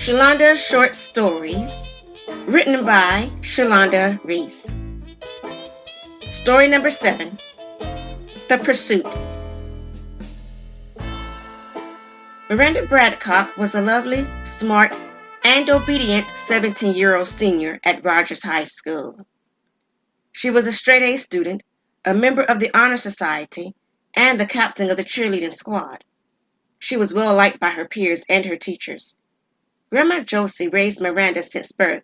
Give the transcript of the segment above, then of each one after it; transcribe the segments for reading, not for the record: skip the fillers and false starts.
Shalonda Short Stories, written by Shalonda Reese. Story number 7, The Pursuit. Miranda Bradcock was a lovely, smart, and obedient 17-year-old senior at Rogers High School. She was a straight-A student, a member of the Honor Society, and the captain of the cheerleading squad. She was well liked by her peers and her teachers. Grandma Josie raised Miranda since birth.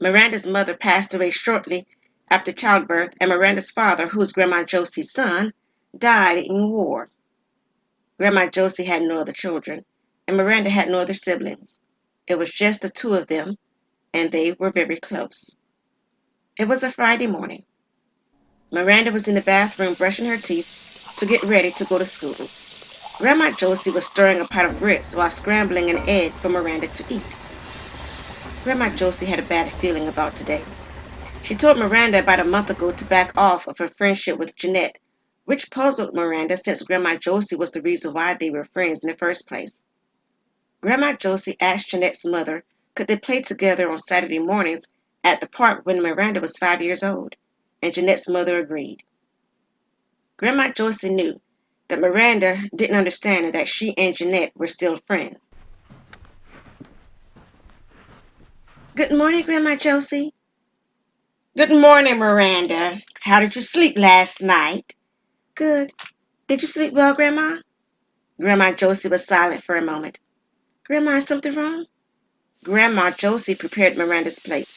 Miranda's mother passed away shortly after childbirth, and Miranda's father, who was Grandma Josie's son, died in war. Grandma Josie had no other children, and Miranda had no other siblings. It was just the two of them, and they were very close. It was a Friday morning. Miranda was in the bathroom brushing her teeth to get ready to go to school. Grandma Josie was stirring a pot of grits while scrambling an egg for Miranda to eat. Grandma Josie had a bad feeling about today. She told Miranda about a month ago to back off of her friendship with Jeanette, which puzzled Miranda since Grandma Josie was the reason why they were friends in the first place. Grandma Josie asked Jeanette's mother could they play together on Saturday mornings at the park when Miranda was 5 years old, and Jeanette's mother agreed. Grandma Josie knew that Miranda didn't understand and that she and Jeanette were still friends. Good morning, Grandma Josie. Good morning, Miranda. How did you sleep last night? Good. Did you sleep well, Grandma? Grandma Josie was silent for a moment. Grandma, is something wrong? Grandma Josie prepared Miranda's plate.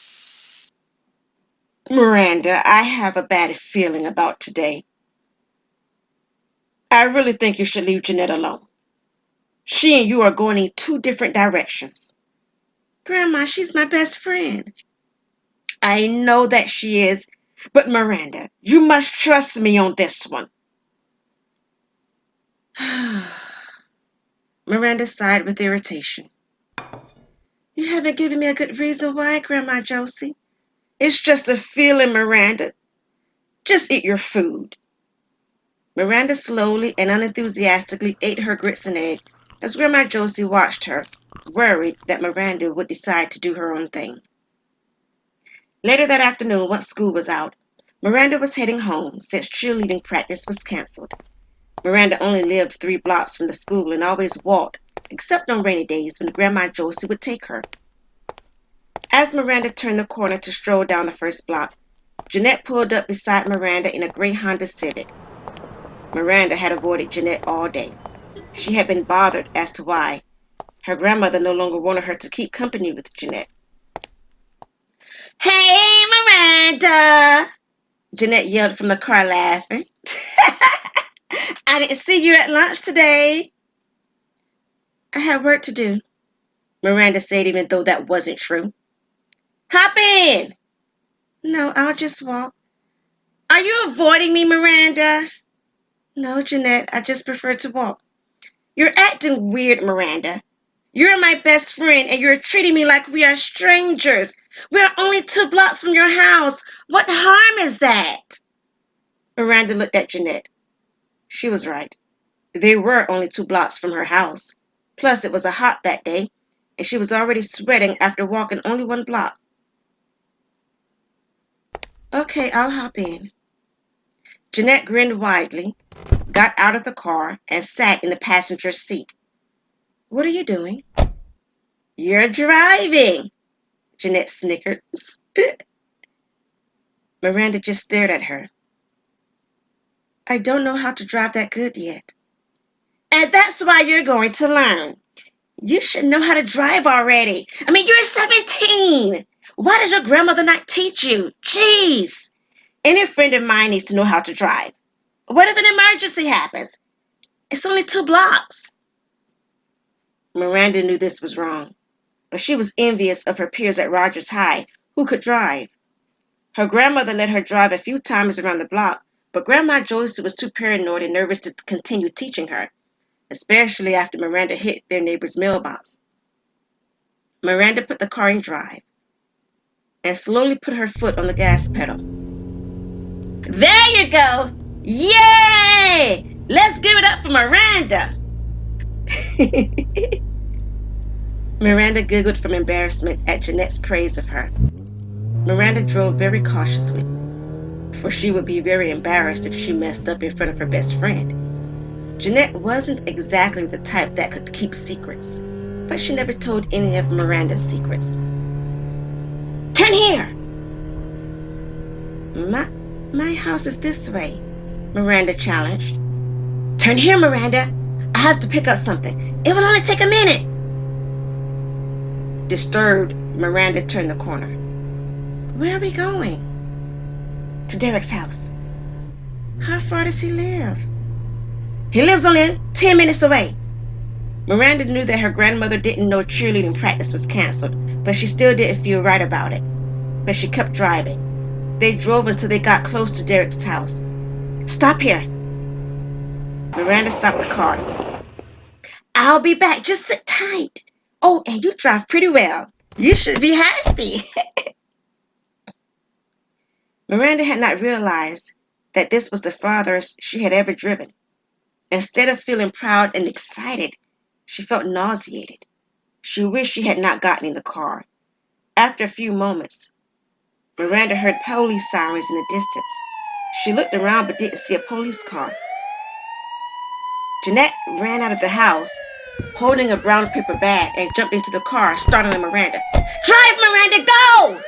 Miranda, I have a bad feeling about today. I really think you should leave Jeanette alone. She and you are going in two different directions. Grandma, she's my best friend. I know that she is, but Miranda, you must trust me on this one. Miranda sighed with irritation. You haven't given me a good reason why, Grandma Josie. It's just a feeling, Miranda. Just eat your food. Miranda slowly and unenthusiastically ate her grits and egg as Grandma Josie watched her, worried that Miranda would decide to do her own thing. Later that afternoon, once school was out, Miranda was heading home since cheerleading practice was canceled. Miranda only lived 3 blocks from the school and always walked, except on rainy days when Grandma Josie would take her. As Miranda turned the corner to stroll down the first block, Jeanette pulled up beside Miranda in a gray Honda Civic. Miranda had avoided Jeanette all day. She had been bothered as to why. Her grandmother no longer wanted her to keep company with Jeanette. Hey, Miranda! Jeanette yelled from the car, laughing. I didn't see you at lunch today. I have work to do, Miranda said, even though that wasn't true. Hop in. No, I'll just walk. Are you avoiding me, Miranda? No, Jeanette, I just prefer to walk. You're acting weird, Miranda. You're my best friend, and you're treating me like we are strangers. We're only 2 blocks from your house. What harm is that? Miranda looked at Jeanette. She was right. They were only 2 blocks from her house. Plus, it was hot that day, and she was already sweating after walking only 1 block. Okay, I'll hop in. Jeanette grinned widely, got out of the car, and sat in the passenger seat. What are you doing? You're driving, Jeanette snickered. Miranda just stared at her. I don't know how to drive that good yet. And that's why you're going to learn. You should know how to drive already. You're 17. Why does your grandmother not teach you? Jeez. Any friend of mine needs to know how to drive. What if an emergency happens? It's only 2 blocks. Miranda knew this was wrong, but she was envious of her peers at Rogers High who could drive. Her grandmother let her drive a few times around the block, but Grandma Josie was too paranoid and nervous to continue teaching her, especially after Miranda hit their neighbor's mailbox. Miranda put the car in drive and slowly put her foot on the gas pedal. There you go! Yay! Let's give it up for Miranda! Miranda giggled from embarrassment at Jeanette's praise of her. Miranda drove very cautiously, for she would be very embarrassed if she messed up in front of her best friend. Jeanette wasn't exactly the type that could keep secrets, but she never told any of Miranda's secrets. "Turn here!" My house is this way," Miranda challenged. "Turn here, Miranda. I have to pick up something. It will only take a minute." Disturbed, Miranda turned the corner. "Where are we going?" "To Derek's house." "How far does he live?" "He lives only 10 minutes away." Miranda knew that her grandmother didn't know cheerleading practice was canceled, but she still didn't feel right about it. But she kept driving. They drove until they got close to Derek's house. "Stop here." Miranda stopped the car. "I'll be back. Just sit tight. Oh, and you drive pretty well. You should be happy." Miranda had not realized that this was the farthest she had ever driven. Instead of feeling proud and excited, she felt nauseated. She wished she had not gotten in the car. After a few moments, Miranda heard police sirens in the distance. She looked around but didn't see a police car. Jeanette ran out of the house, holding a brown paper bag, and jumped into the car, startling Miranda. "Drive, Miranda, go!"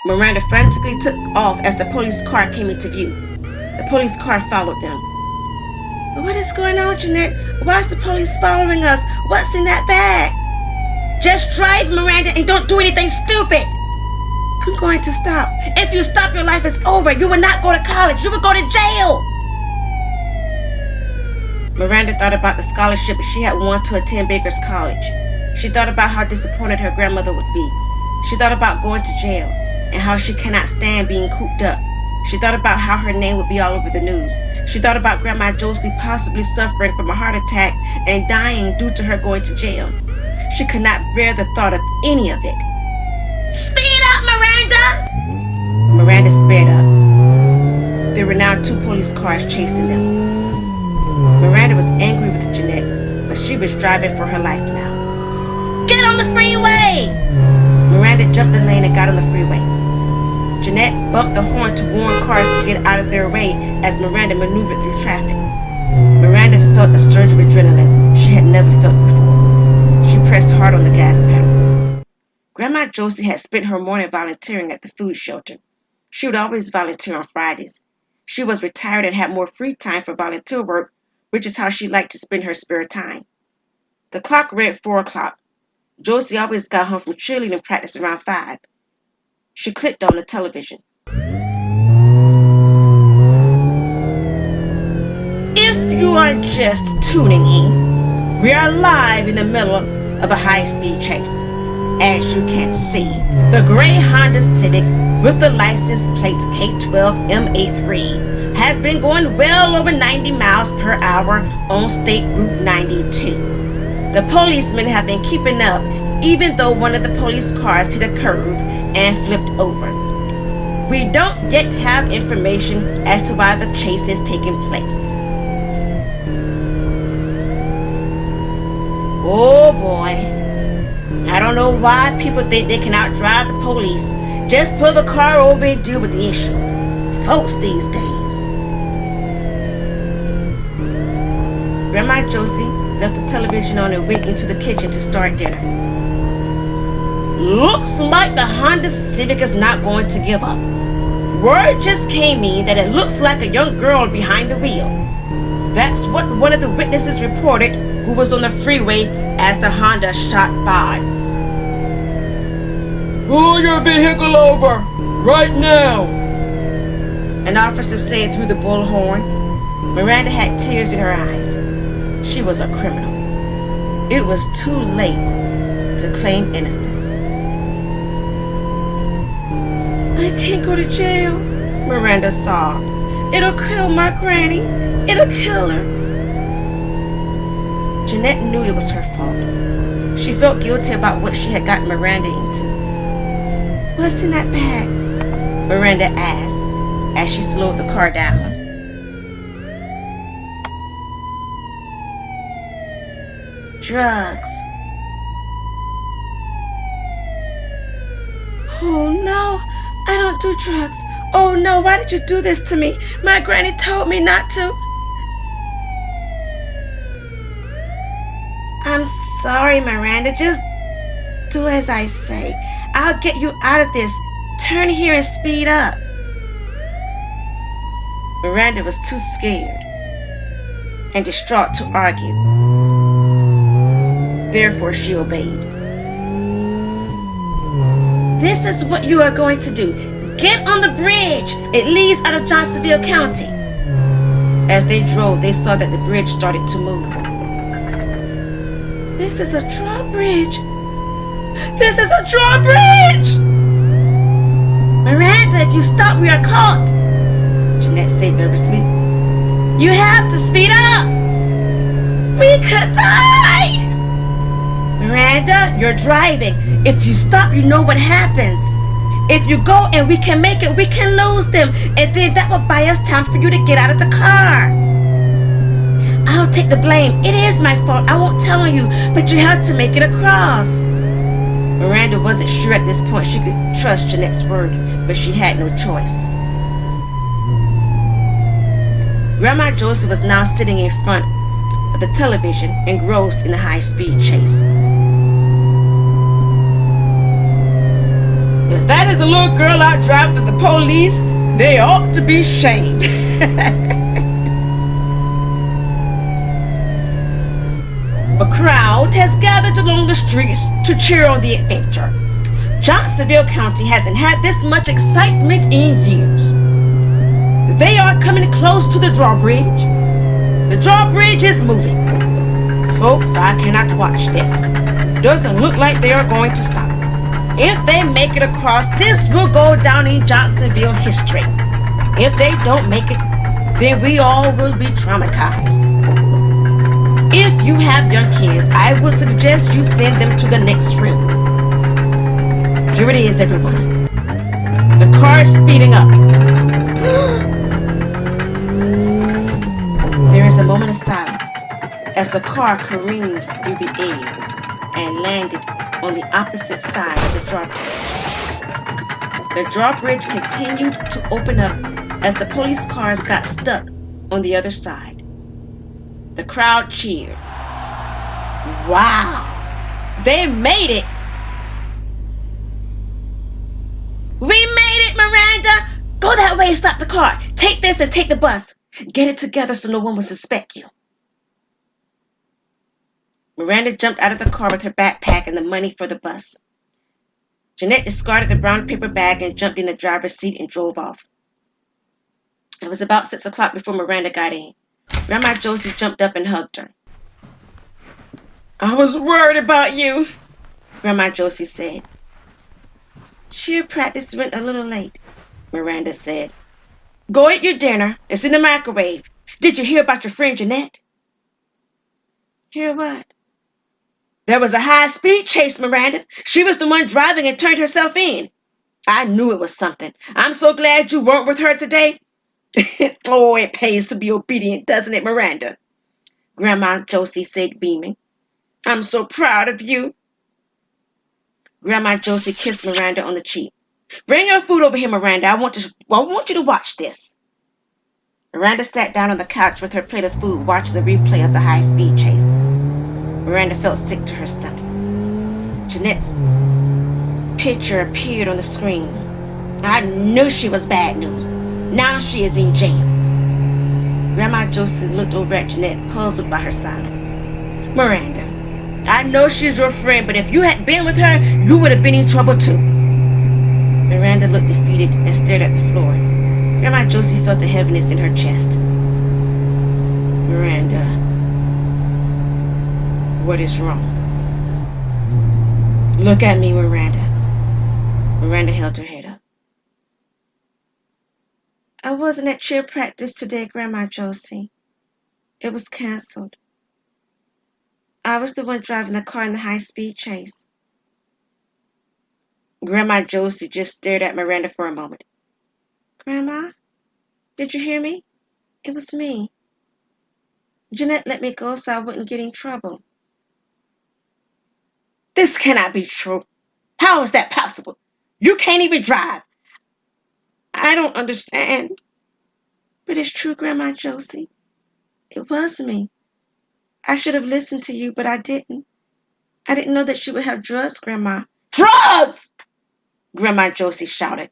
Miranda frantically took off as the police car came into view. The police car followed them. "What is going on, Jeanette? Why is the police following us? What's in that bag?" "Just drive, Miranda, and don't do anything stupid." "I'm going to stop. If you stop, your life is over. You will not go to college. You will go to jail." Miranda thought about the scholarship she had won to attend Baker's College. She thought about how disappointed her grandmother would be. She thought about going to jail and how she cannot stand being cooped up. She thought about how her name would be all over the news. She thought about Grandma Josie possibly suffering from a heart attack and dying due to her going to jail. She could not bear the thought of any of it. "Speed up, Miranda!" Miranda sped up. There were now 2 police cars chasing them. Miranda was angry with Jeanette, but she was driving for her life now. "Get on the freeway!" Miranda jumped the lane and got on the freeway. Jeanette bumped the horn to warn cars to get out of their way as Miranda maneuvered through traffic. Miranda felt a surge of adrenaline she had never felt before. She pressed hard on the gas pedal. Grandma Josie had spent her morning volunteering at the food shelter. She would always volunteer on Fridays. She was retired and had more free time for volunteer work, which is how she liked to spend her spare time. The clock read 4 o'clock. Josie always got home from cheerleading practice around 5. She clicked on the television. If you are just tuning in, we are live in the middle of a high-speed chase. As you can see, the gray Honda Civic with the license plate K12M83 has been going well over 90 miles per hour on State Route 92. The policemen have been keeping up, even though one of the police cars hit a curb and flipped over. We don't yet have information as to why the chase is taking place. Oh boy. I don't know why people think they can outdrive the police. Just pull the car over and deal with the issue. Folks these days. Grandma Josie left the television on and went into the kitchen to start dinner. Looks like the Honda Civic is not going to give up. Word just came in that it looks like a young girl behind the wheel. That's what one of the witnesses reported, who was on the freeway as the Honda shot by. Pull your vehicle over, right now, an officer said through the bullhorn. Miranda had tears in her eyes. She was a criminal. It was too late to claim innocence. I can't go to jail, Miranda sobbed. It'll kill my granny. It'll kill her. Jeanette knew it was her fault. She felt guilty about what she had gotten Miranda into. What's in that bag? Miranda asked as she slowed the car down. Drugs. Oh no, I don't do drugs. Oh no, why did you do this to me? My granny told me not to. I'm sorry, Miranda. Just do as I say. I'll get you out of this. Turn here and speed up. Miranda was too scared and distraught to argue. Therefore, she obeyed. This is what you are going to do. Get on the bridge. It leads out of Johnsonville County. As they drove, they saw that the bridge started to move. This is a drawbridge. This is a drawbridge! Miranda, if you stop, we are caught, Jeanette said nervously. You have to speed up. We could die. Miranda, you're driving. If you stop, you know what happens. If you go and we can make it, we can lose them. And then that will buy us time for you to get out of the car. I'll take the blame. It is my fault. I won't tell on you, but you have to make it across. Miranda wasn't sure at this point she could trust Jeanette's word, but she had no choice. Grandma Josie was now sitting in front of the television, engrossed in the high-speed chase. If that is a little girl out driving the police, they ought to be shamed. A crowd has gathered along the streets to cheer on the adventure. Johnsonville County hasn't had this much excitement in years. They are coming close to the drawbridge. The drawbridge is moving. Folks, I cannot watch this. Doesn't look like they are going to stop. If they make it across, this will go down in Johnsonville history. If they don't make it, then we all will be traumatized. If you have young kids, I would suggest you send them to the next room. Here it is, everyone. The car is speeding up. There is a moment of silence as the car careened through the air and landed on the opposite side of the drawbridge. The drawbridge continued to open up as the police cars got stuck on the other side. The crowd cheered. Wow! They made it! We made it, Miranda! Go that way and stop the car. Take this and take the bus. Get it together so no one will suspect you. Miranda jumped out of the car with her backpack and the money for the bus. Jeanette discarded the brown paper bag and jumped in the driver's seat and drove off. It was about 6 o'clock before Miranda got in. Grandma Josie jumped up and hugged her. I was worried about you, Grandma Josie said. Cheer practice went a little late, Miranda said. Go eat your dinner. It's in the microwave. Did you hear about your friend Jeanette? Hear what? There was a high-speed chase, Miranda. She was the one driving and turned herself in. I knew it was something. I'm so glad you weren't with her today. Oh, it pays to be obedient, doesn't it, Miranda? Grandma Josie said, beaming. I'm so proud of you. Grandma Josie kissed Miranda on the cheek. Bring your food over here, Miranda. I want you to watch this. Miranda sat down on the couch with her plate of food, watching the replay of the high-speed chase. Miranda felt sick to her stomach. Jeanette's picture appeared on the screen. I knew she was bad news. Now she is in jail. Grandma Josie looked over at Jeanette, puzzled by her silence. Miranda, I know she's your friend, but if you had been with her, you would have been in trouble too. Miranda looked defeated and stared at the floor. Grandma Josie felt a heaviness in her chest. Miranda, what is wrong? Look at me, Miranda. Miranda held her head up. I wasn't at cheer practice today, Grandma Josie. It was canceled. I was the one driving the car in the high-speed chase. Grandma Josie just stared at Miranda for a moment. Grandma, did you hear me? It was me. Jeanette let me go so I wouldn't get in trouble. This cannot be true. How is that possible? You can't even drive. I don't understand. But it's true, Grandma Josie. It was me. I should have listened to you, but I didn't. I didn't know that she would have drugs, Grandma. Drugs! Grandma Josie shouted.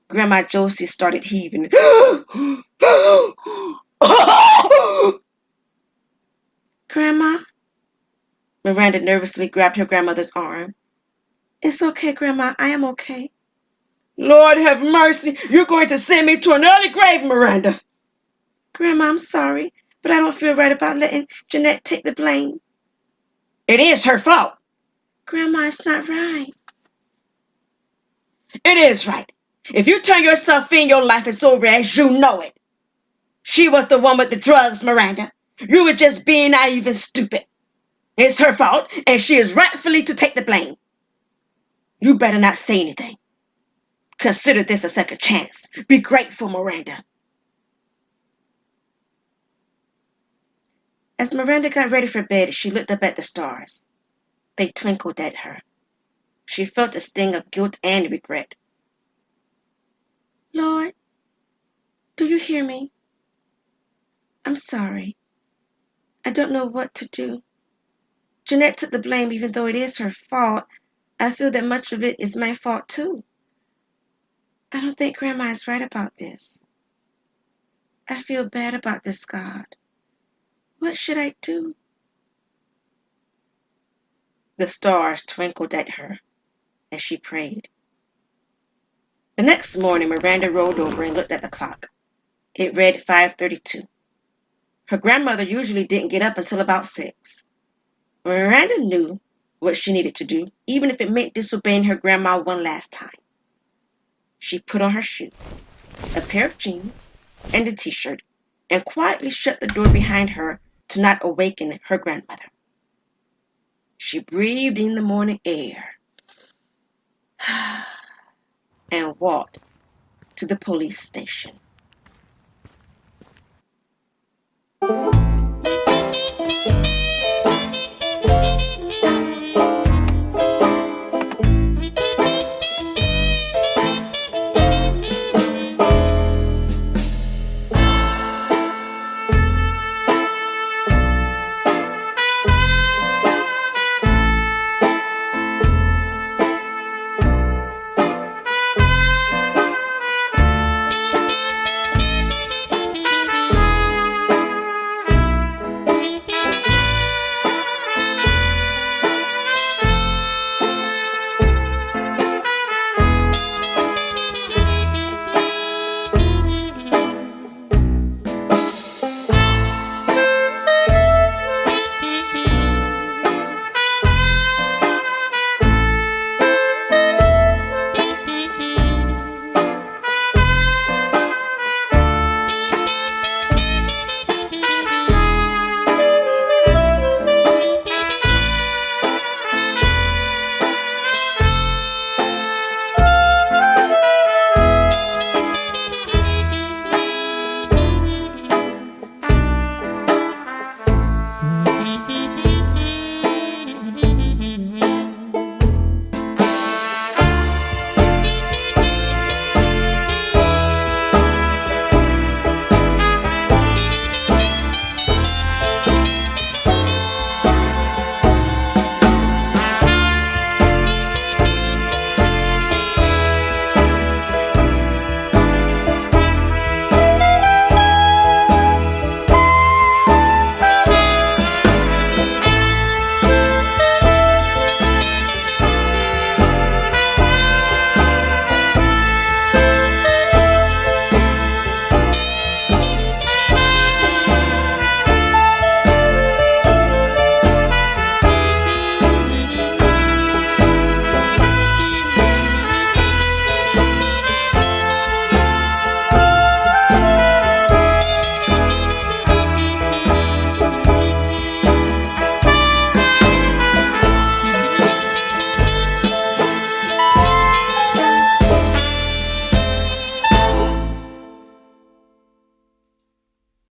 Grandma Josie started heaving. Grandma? Miranda nervously grabbed her grandmother's arm. It's okay, Grandma. I am okay. Lord have mercy. You're going to send me to an early grave, Miranda. Grandma, I'm sorry, but I don't feel right about letting Jeanette take the blame. It is her fault. Grandma, it's not right. It is right. If you turn yourself in, your life is over as you know it. She was the one with the drugs, Miranda. You were just being naive and stupid. It's her fault, and she is rightfully to take the blame. You better not say anything. Consider this a second chance. Be grateful, Miranda. As Miranda got ready for bed, she looked up at the stars. They twinkled at her. She felt a sting of guilt and regret. Lord, do you hear me? I'm sorry. I don't know what to do. Jeanette took the blame even though it is her fault. I feel that much of it is my fault too. I don't think Grandma is right about this. I feel bad about this, God. What should I do? The stars twinkled at her as she prayed. The next morning, Miranda rolled over and looked at the clock. It read 5:32. Her grandmother usually didn't get up until about 6. Miranda knew what she needed to do, even if it meant disobeying her grandma one last time. She put on her shoes, a pair of jeans, and a t-shirt, and quietly shut the door behind her to not awaken her grandmother. She breathed in the morning air and walked to the police station.